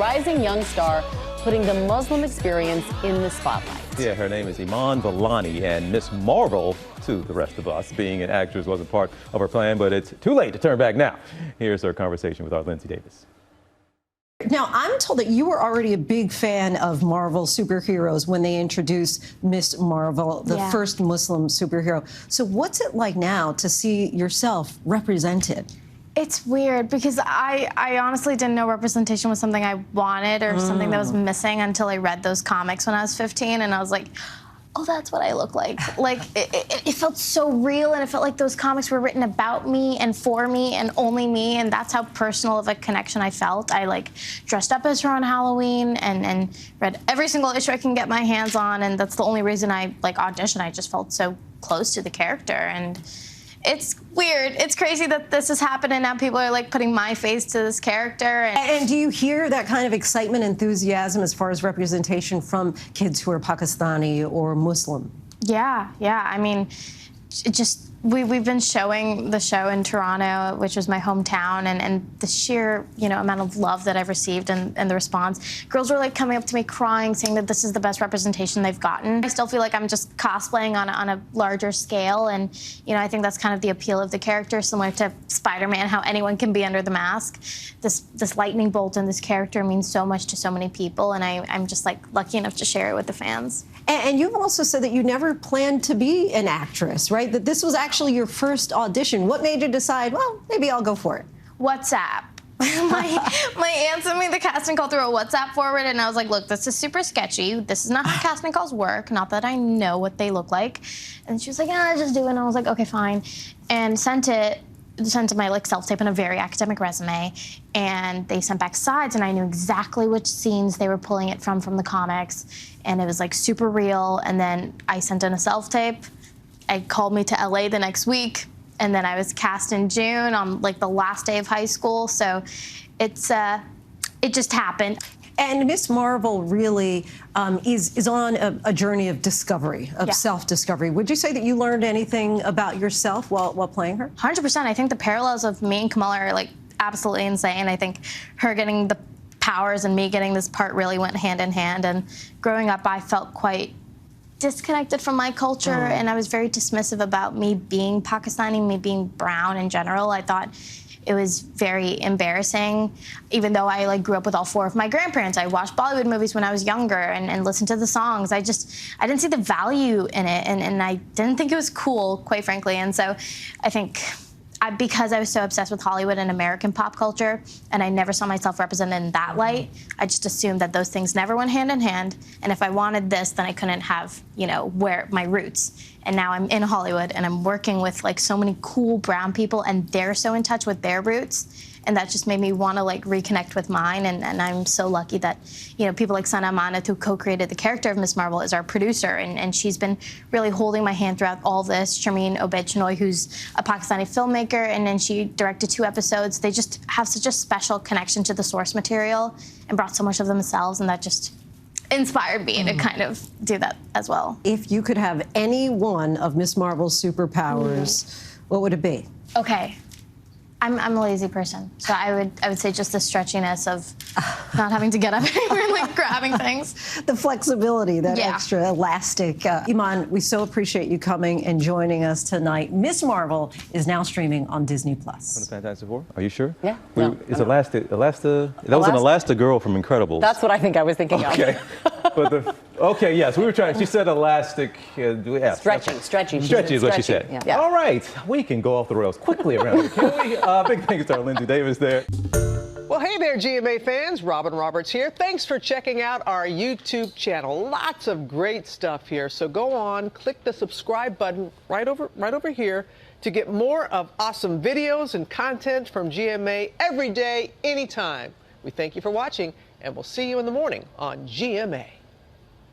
rising young star putting the Muslim experience in the spotlight. Yeah, her name is Iman Vellani, and Miss Marvel, to the rest of us, being an actress wasn't part of her plan, but it's too late to turn back now. Here's her conversation with our Lindsay Davis. Now, I'm told that you were already a big fan of Marvel superheroes when they introduced Miss Marvel, the first Muslim superhero. So what's it like now to see yourself represented? It's weird because I honestly didn't know representation was something I wanted or something that was missing until I read those comics when I was 15, and I was like, oh, that's what I look like. Like, it felt so real, and it felt like those comics were written about me and for me and only me, and that's how personal of a connection I felt. I, like, dressed up as her on Halloween and read every single issue I can get my hands on, and that's the only reason I, like, auditioned. I just felt so close to the character, and it's weird. It's crazy that this is happening now. People are, like, putting my face to this character. And do you hear that kind of excitement, enthusiasm as far as representation from kids who are Pakistani or Muslim? Yeah. I mean, we've been showing the show in Toronto, which was my hometown, and the sheer, amount of love that I've received and the response. Girls were, like, coming up to me crying, saying that this is the best representation they've gotten. I still feel like I'm just cosplaying on a larger scale, and, I think that's kind of the appeal of the character, similar to Spider-Man, how anyone can be under the mask. This lightning bolt in this character means so much to so many people, and I'm just, like, lucky enough to share it with the fans. And you've also said that you never planned to be an actress, right? That this was actually your first audition. What made you decide, well, maybe I'll go for it? WhatsApp. my aunt sent me the casting call through a WhatsApp forward, and I was like, look, this is super sketchy. This is not how casting calls work. Not that I know what they look like. And she was like, yeah, just do it. And I was like, okay, fine. And sent my, like, self-tape and a very academic resume, and they sent back sides, and I knew exactly which scenes they were pulling it from the comics, and it was, like, super real. And then I sent in a self-tape. It called me to LA the next week, and then I was cast in June on, like, the last day of high school. So it just happened. And Miss Marvel really is on a journey of discovery, of self-discovery. Would you say that you learned anything about yourself while playing her? 100%. I think the parallels of me and Kamala are, like, absolutely insane. I think her getting the powers and me getting this part really went hand in hand. And growing up, I felt quite disconnected from my culture, and I was very dismissive about me being Pakistani, me being brown in general. I thought it was very embarrassing, even though I, like, grew up with all four of my grandparents. I watched Bollywood movies when I was younger and listened to the songs. I didn't see the value in it, and I didn't think it was cool, quite frankly. And so I think because I was so obsessed with Hollywood and American pop culture, and I never saw myself represented in that light, I just assumed that those things never went hand in hand. And if I wanted this, then I couldn't have, where my roots. And now I'm in Hollywood, and I'm working with, like, so many cool brown people, and they're so in touch with their roots. And that just made me want to, like, reconnect with mine. And I'm so lucky that, people like Sana Amanat, who co-created the character of Miss Marvel, is our producer. And she's been really holding my hand throughout all this. Sharmeen Obed-Chinoy, who's a Pakistani filmmaker, and then she directed 2 episodes. They just have such a special connection to the source material and brought so much of themselves, and that just inspired me to kind of do that as well. If you could have any one of Miss Marvel's superpowers, what would it be? Okay. I'm a lazy person, so I would say just the stretchiness of not having to get up anymore and, like, grabbing things. The flexibility, that extra elastic. Iman, we so appreciate you coming and joining us tonight. Miss Marvel is now streaming on Disney+. From the Fantastic Four? Are you sure? Yeah. It's Elasta. That was an Elastigirl from Incredibles. That's what I think I was thinking of. Okay. Okay, yes, we were trying. She said elastic. Stretchy. Stretchy is what she said. Yeah. All right, we can go off the rails quickly around here, can we? Big thanks to our Lindsay Davis there. Well, hey there, GMA fans. Robin Roberts here. Thanks for checking out our YouTube channel. Lots of great stuff here. So go on, click the subscribe button right over here to get more of awesome videos and content from GMA every day, anytime. We thank you for watching, and we'll see you in the morning on GMA.